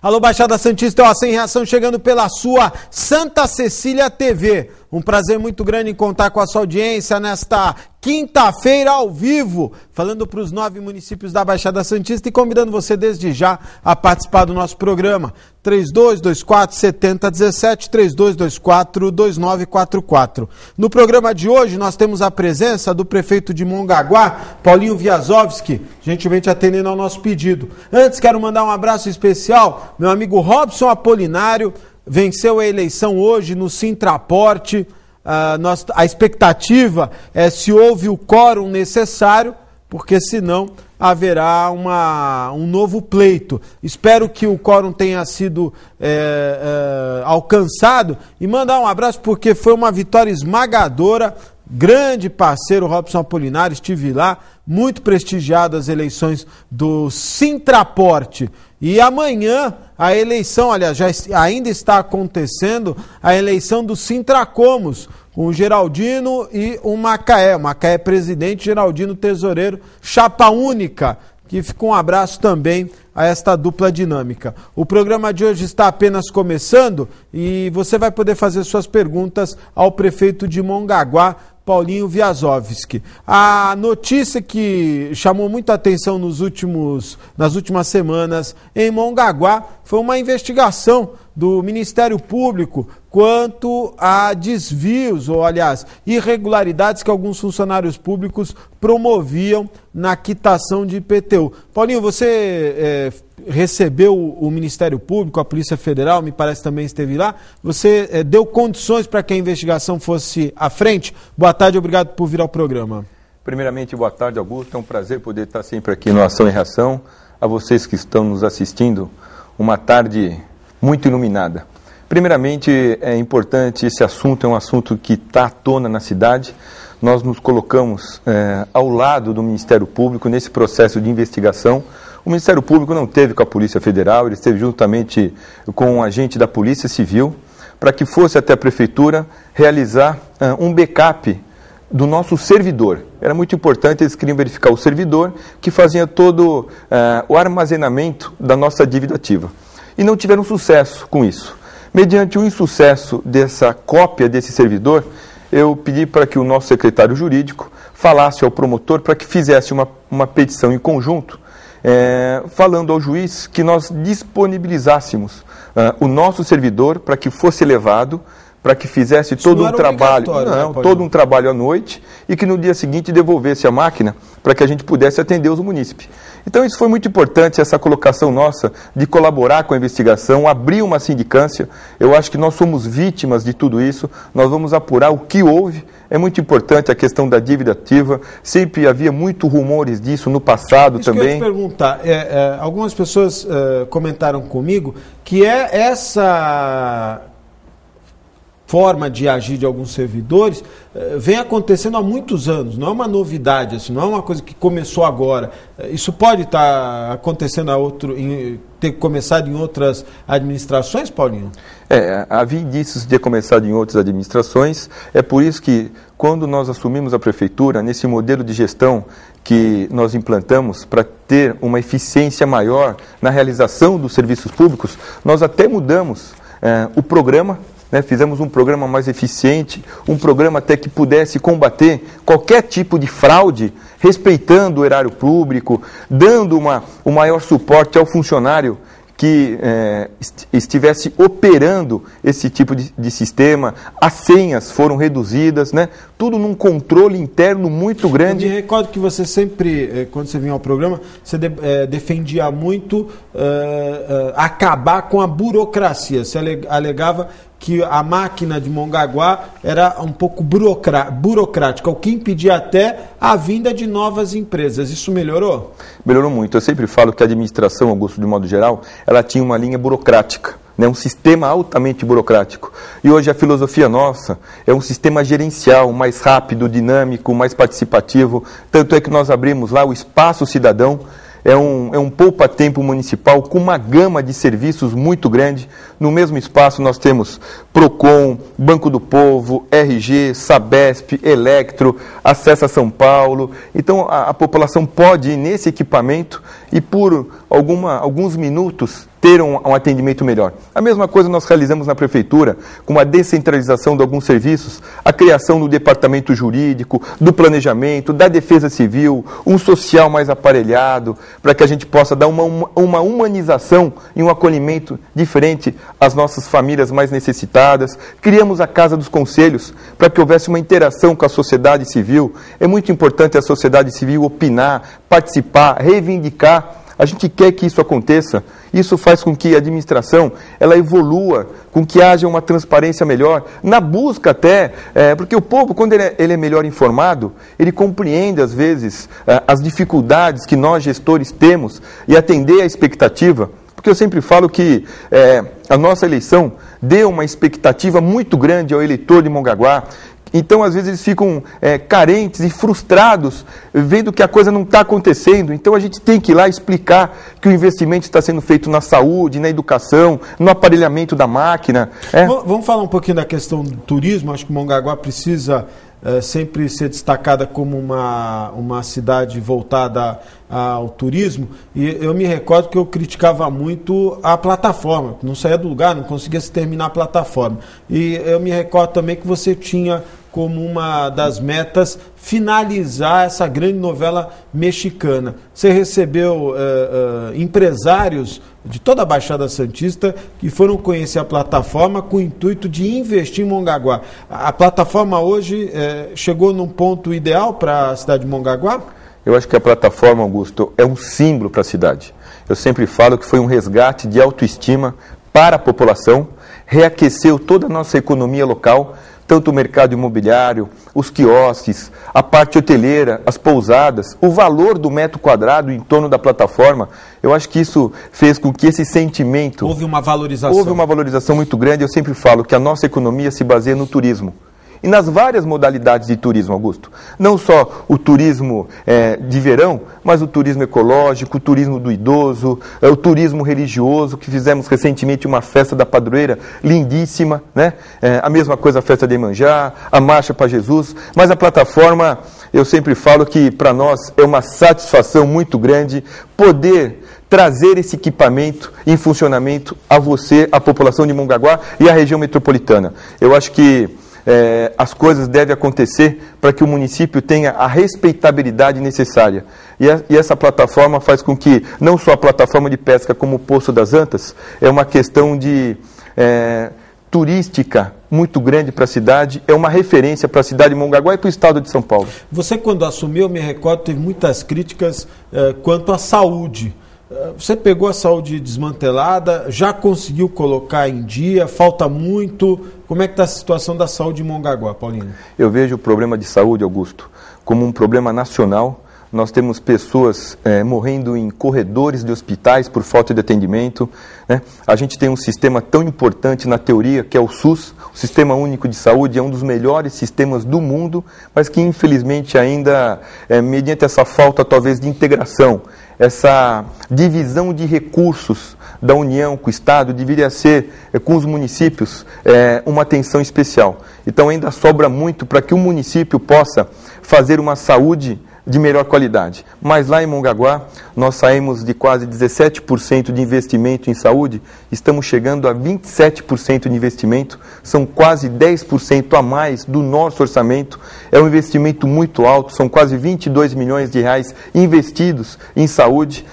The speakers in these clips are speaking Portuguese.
Alô, Baixada Santista, ó, Sem Reação chegando pela sua Santa Cecília TV. Um prazer muito grande em contar com a sua audiência nesta quinta-feira ao vivo, falando para os 9 municípios da Baixada Santista e convidando você desde já a participar do nosso programa. 3224-7017, 3224-2944. No programa de hoje nós temos a presença do prefeito de Mongaguá, Paulinho Wiazowski, gentilmente atendendo ao nosso pedido. Antes quero mandar um abraço especial, meu amigo Robson Apolinário, venceu a eleição hoje no Sintraporte. A expectativa é se houve o quórum necessário, porque senão haverá um novo pleito. Espero que o quórum tenha sido alcançado e mandar um abraço porque foi uma vitória esmagadora. Grande parceiro Robson Apolinário, estive lá, muito prestigiado as eleições do Sintraporte. E amanhã a eleição, aliás, ainda está acontecendo a eleição do Sintracomos, com o Geraldino e o Macaé. O Macaé presidente, Geraldino tesoureiro, chapa única, que fica um abraço também a esta dupla dinâmica. O programa de hoje está apenas começando e você vai poder fazer suas perguntas ao prefeito de Mongaguá, Paulinho Wiazowski. A notícia que chamou muita atenção nas últimas semanas em Mongaguá foi uma investigação do Ministério Público quanto a desvios, ou aliás, irregularidades que alguns funcionários públicos promoviam na quitação de IPTU. Paulinho, você recebeu o Ministério Público, a Polícia Federal, me parece também esteve lá. Você deu condições para que a investigação fosse à frente? Boa tarde, obrigado por vir ao programa. Primeiramente, boa tarde, Augusto. É um prazer poder estar sempre aqui no Ação e Reação. A vocês que estão nos assistindo, uma tarde muito iluminada. Primeiramente, é importante, esse assunto é um assunto que está à tona na cidade. Nós nos colocamos ao lado do Ministério Público nesse processo de investigação. O Ministério Público não esteve com a Polícia Federal, ele esteve juntamente com um agente da Polícia Civil, para que fosse até a Prefeitura realizar um backup do nosso servidor. Era muito importante, eles queriam verificar o servidor que fazia todo o armazenamento da nossa dívida ativa. E não tiveram sucesso com isso. Mediante o insucesso dessa cópia desse servidor, eu pedi para que o nosso secretário jurídico falasse ao promotor para que fizesse uma petição em conjunto, falando ao juiz que nós disponibilizássemos o nosso servidor para que fosse levado, para que fizesse todo um trabalho, todo um trabalho à noite e que no dia seguinte devolvesse a máquina para que a gente pudesse atender os munícipes. Então isso foi muito importante, essa colocação nossa de colaborar com a investigação, abrir uma sindicância. Eu acho que nós somos vítimas de tudo isso, nós vamos apurar o que houve. É muito importante a questão da dívida ativa, sempre havia muito rumores disso no passado isso também. Que eu ia te perguntar, algumas pessoas comentaram comigo que essa forma de agir de alguns servidores vem acontecendo há muitos anos, não é uma novidade, assim, não é uma coisa que começou agora. Isso pode estar acontecendo ter começado em outras administrações, Paulinho? Havia indícios de ter começado em outras administrações, é por isso que quando nós assumimos a prefeitura, nesse modelo de gestão que nós implantamos para ter uma eficiência maior na realização dos serviços públicos, nós até mudamos o programa. Fizemos um programa mais eficiente, um programa até que pudesse combater qualquer tipo de fraude, respeitando o erário público, dando o maior suporte ao funcionário que estivesse operando esse tipo de sistema. As senhas foram reduzidas, tudo num controle interno muito grande. Eu me recordo que você sempre, quando você vinha ao programa, você defendia muito acabar com a burocracia. Você alegava que a máquina de Mongaguá era um pouco burocrática, o que impedia até a vinda de novas empresas. Isso melhorou? Melhorou muito. Eu sempre falo que a administração, Augusto, de modo geral, ela tinha uma linha burocrática, um sistema altamente burocrático. E hoje a filosofia nossa é um sistema gerencial, mais rápido, dinâmico, mais participativo. Tanto é que nós abrimos lá o Espaço Cidadão. É um poupa-tempo municipal com uma gama de serviços muito grande. No mesmo espaço nós temos Procon, Banco do Povo, RG, Sabesp, Electro, Acesso a São Paulo. Então a população pode ir nesse equipamento e por alguns minutos ter um atendimento melhor. A mesma coisa nós realizamos na Prefeitura, com a descentralização de alguns serviços, a criação do departamento jurídico, do planejamento, da defesa civil, um social mais aparelhado, para que a gente possa dar uma humanização e um acolhimento diferente às nossas famílias mais necessitadas. Criamos a Casa dos Conselhos, para que houvesse uma interação com a sociedade civil. É muito importante a sociedade civil opinar, participar, reivindicar. A gente quer que isso aconteça. Isso faz com que a administração ela evolua, com que haja uma transparência melhor, na busca até, porque o povo, quando ele é melhor informado, ele compreende, às vezes, as dificuldades que nós, gestores, temos e atender à expectativa. Porque eu sempre falo que a nossa eleição deu uma expectativa muito grande ao eleitor de Mongaguá. Então, às vezes, eles ficam carentes e frustrados, vendo que a coisa não está acontecendo. Então, a gente tem que ir lá explicar que o investimento está sendo feito na saúde, na educação, no aparelhamento da máquina. Vamos falar um pouquinho da questão do turismo. Acho que Mongaguá precisa sempre ser destacada como uma cidade voltada ao turismo, e eu me recordo que eu criticava muito a plataforma, não saía do lugar, não conseguia se terminar a plataforma, e eu me recordo também que você tinha como uma das metas finalizar essa grande novela mexicana. Você recebeu empresários de toda a Baixada Santista que foram conhecer a plataforma com o intuito de investir em Mongaguá. A plataforma hoje chegou num ponto ideal para a cidade de Mongaguá? Eu acho que a plataforma, Augusto, é um símbolo para a cidade. Eu sempre falo que foi um resgate de autoestima para a população, reaqueceu toda a nossa economia local, tanto o mercado imobiliário, os quiosques, a parte hoteleira, as pousadas, o valor do metro quadrado em torno da plataforma. Eu acho que isso fez com que esse sentimento... Houve uma valorização. Houve uma valorização muito grande. Eu sempre falo que a nossa economia se baseia no turismo. E nas várias modalidades de turismo, Augusto. Não só o turismo de verão, mas o turismo ecológico, o turismo do idoso, o turismo religioso, que fizemos recentemente uma festa da padroeira lindíssima, né? A mesma coisa a festa de Iemanjá, a Marcha para Jesus. Mas a plataforma, eu sempre falo que para nós é uma satisfação muito grande poder trazer esse equipamento em funcionamento a você, a população de Mongaguá e a região metropolitana. Eu acho que as coisas devem acontecer para que o município tenha a respeitabilidade necessária. E essa plataforma faz com que, não só a plataforma de pesca como o Poço das Antas, é uma questão de turística muito grande para a cidade, é uma referência para a cidade de Mongaguá e para o estado de São Paulo. Você, quando assumiu, eu me recordo, teve muitas críticas quanto à saúde. Você pegou a saúde desmantelada, já conseguiu colocar em dia, falta muito. Como é que está a situação da saúde em Mongaguá, Paulino? Eu vejo o problema de saúde, Augusto, como um problema nacional. Nós temos pessoas morrendo em corredores de hospitais por falta de atendimento, né? A gente tem um sistema tão importante na teoria, que é o SUS, o Sistema Único de Saúde, é um dos melhores sistemas do mundo, mas que infelizmente ainda, mediante essa falta talvez de integração, essa divisão de recursos da União com o Estado, deveria ser com os municípios uma atenção especial. Então ainda sobra muito para que o município possa fazer uma saúde de melhor qualidade. Mas lá em Mongaguá, nós saímos de quase 17% de investimento em saúde, estamos chegando a 27% de investimento, são quase 10% a mais do nosso orçamento, é um investimento muito alto, são quase 22 milhões de reais investidos em saúde.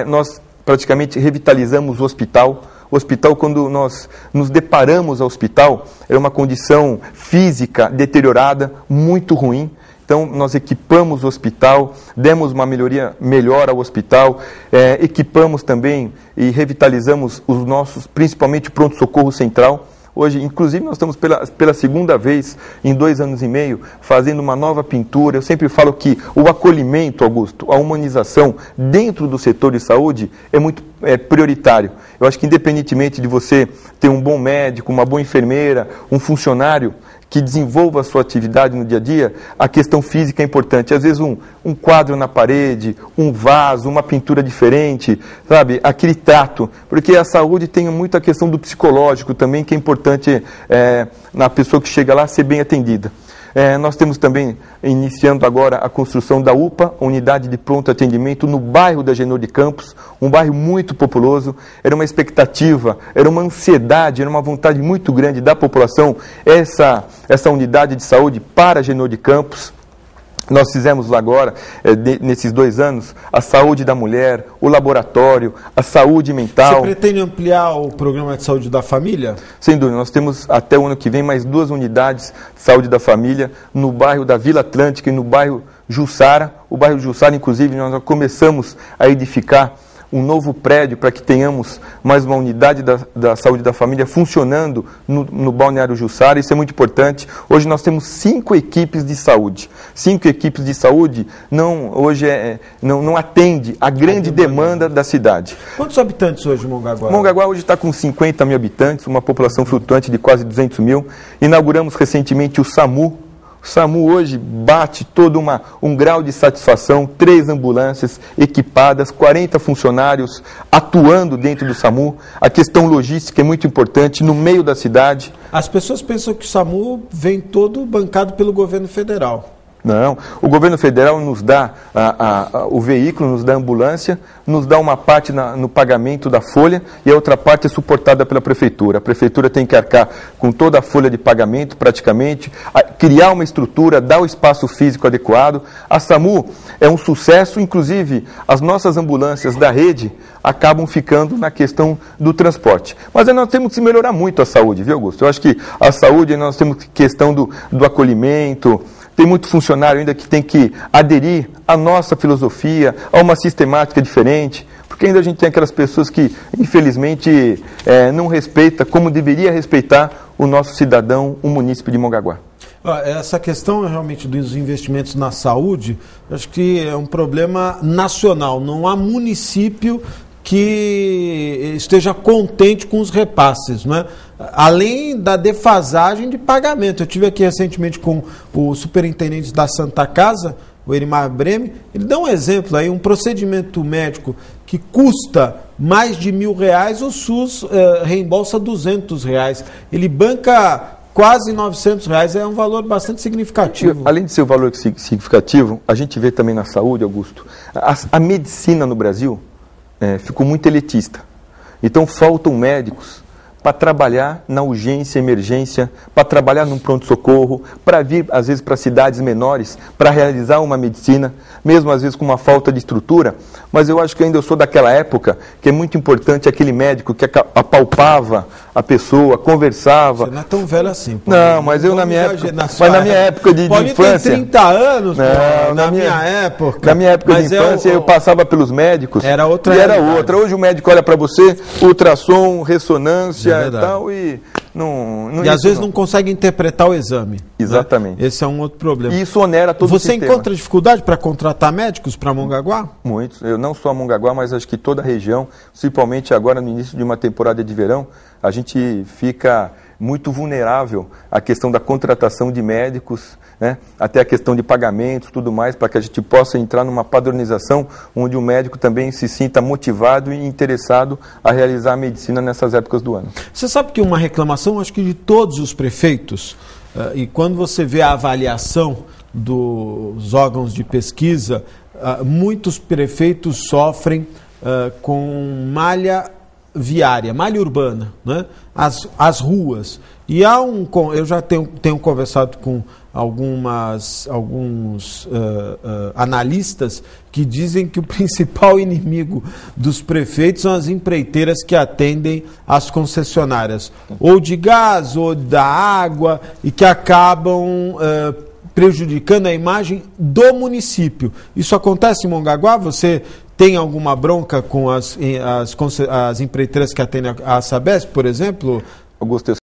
Nós praticamente revitalizamos o hospital. O hospital, quando nós nos deparamos ao hospital, era uma condição física deteriorada, muito ruim. Então, nós equipamos o hospital, demos uma melhoria melhor ao hospital, equipamos também e revitalizamos os nossos, principalmente o pronto-socorro central. Hoje, inclusive, nós estamos pela segunda vez em 2 anos e meio fazendo uma nova pintura. Eu sempre falo que o acolhimento, Augusto, a humanização dentro do setor de saúde é muito prioritário. Eu acho que independentemente de você ter um bom médico, uma boa enfermeira, um funcionário que desenvolva a sua atividade no dia a dia, a questão física é importante. Às vezes um quadro na parede, um vaso, uma pintura diferente, sabe? Aquele tato. Porque a saúde tem muito a questão do psicológico também, que é importante na pessoa que chega lá ser bem atendida. Nós temos também, iniciando agora, a construção da UPA, Unidade de Pronto Atendimento, no bairro da Agenor de Campos, um bairro muito populoso. Era uma expectativa, era uma ansiedade, era uma vontade muito grande da população, essa unidade de saúde para a Agenor de Campos. Nós fizemos agora, nesses 2 anos, a saúde da mulher, o laboratório, a saúde mental. Você pretende ampliar o programa de saúde da família? Sem dúvida, nós temos até o ano que vem mais 2 unidades de saúde da família no bairro da Vila Atlântica e no bairro Jussara. O bairro Jussara, inclusive, nós já começamos a edificar um novo prédio para que tenhamos mais uma unidade da saúde da família funcionando no Balneário Jussara. Isso é muito importante. Hoje nós temos 5 equipes de saúde. 5 equipes de saúde não atende a grande demanda da cidade. Quantos habitantes hoje Mongaguá? Mongaguá hoje está com 50 mil habitantes, uma população flutuante de quase 200 mil. Inauguramos recentemente o SAMU. O SAMU hoje bate todo um grau de satisfação, 3 ambulâncias equipadas, 40 funcionários atuando dentro do SAMU. A questão logística é muito importante, no meio da cidade. As pessoas pensam que o SAMU vem todo bancado pelo governo federal. Não, o governo federal nos dá o veículo, nos dá a ambulância, nos dá uma parte no pagamento da folha e a outra parte é suportada pela prefeitura. A prefeitura tem que arcar com toda a folha de pagamento, praticamente, criar uma estrutura, dar o espaço físico adequado. A SAMU é um sucesso, inclusive as nossas ambulâncias da rede acabam ficando na questão do transporte. Mas nós temos que melhorar muito a saúde, viu, Augusto? Eu acho que a saúde, nós temos questão do acolhimento. Tem muito funcionário ainda que tem que aderir à nossa filosofia, a uma sistemática diferente, porque ainda a gente tem aquelas pessoas que, infelizmente, não respeita como deveria respeitar o nosso cidadão, o munícipe de Mongaguá. Essa questão realmente dos investimentos na saúde, acho que é um problema nacional. Não há município que esteja contente com os repasses, não é? Além da defasagem de pagamento. Eu tive aqui recentemente com o superintendente da Santa Casa, o Erimar Breme. Ele dá um exemplo aí, um procedimento médico que custa mais de R$1.000, o SUS reembolsa R$200. Ele banca quase R$900, é um valor bastante significativo. Além de ser um valor significativo, a gente vê também na saúde, Augusto, a medicina no Brasil ficou muito elitista. Então faltam médicos para trabalhar na urgência, emergência, para trabalhar num pronto-socorro, para vir, às vezes, para cidades menores, para realizar uma medicina, mesmo às vezes com uma falta de estrutura. Mas eu acho que ainda eu sou daquela época que é muito importante aquele médico que apalpava a pessoa, conversava. Você não é tão velho assim. Paulo. Não, mas eu na minha época, na minha época de infância... tem 30 anos, não, na minha época. Na minha época de infância eu passava pelos médicos. Era outra. E era outra. Hoje o médico olha para você, ultrassom, ressonância e tal, e às vezes não consegue interpretar o exame. Exatamente. Né? Esse é um outro problema. E isso onera todo o sistema. Você encontra dificuldade para contratar médicos para Mongaguá? Muitos. Eu não só a Mongaguá, mas acho que toda a região, principalmente agora no início de uma temporada de verão, a gente fica muito vulnerável à questão da contratação de médicos, né? Até a questão de pagamentos, tudo mais, para que a gente possa entrar numa padronização onde o médico também se sinta motivado e interessado a realizar a medicina nessas épocas do ano. Você sabe que uma reclamação, acho que de todos os prefeitos, e quando você vê a avaliação dos órgãos de pesquisa, muitos prefeitos sofrem com malha viária, malha urbana, né? As ruas. E eu já tenho conversado com alguns analistas que dizem que o principal inimigo dos prefeitos são as empreiteiras que atendem as concessionárias, ou de gás, ou da água, e que acabam prejudicando a imagem do município. Isso acontece em Mongaguá? Você tem alguma bronca com as empreiteiras que atendem a Sabesp, por exemplo? Augusto,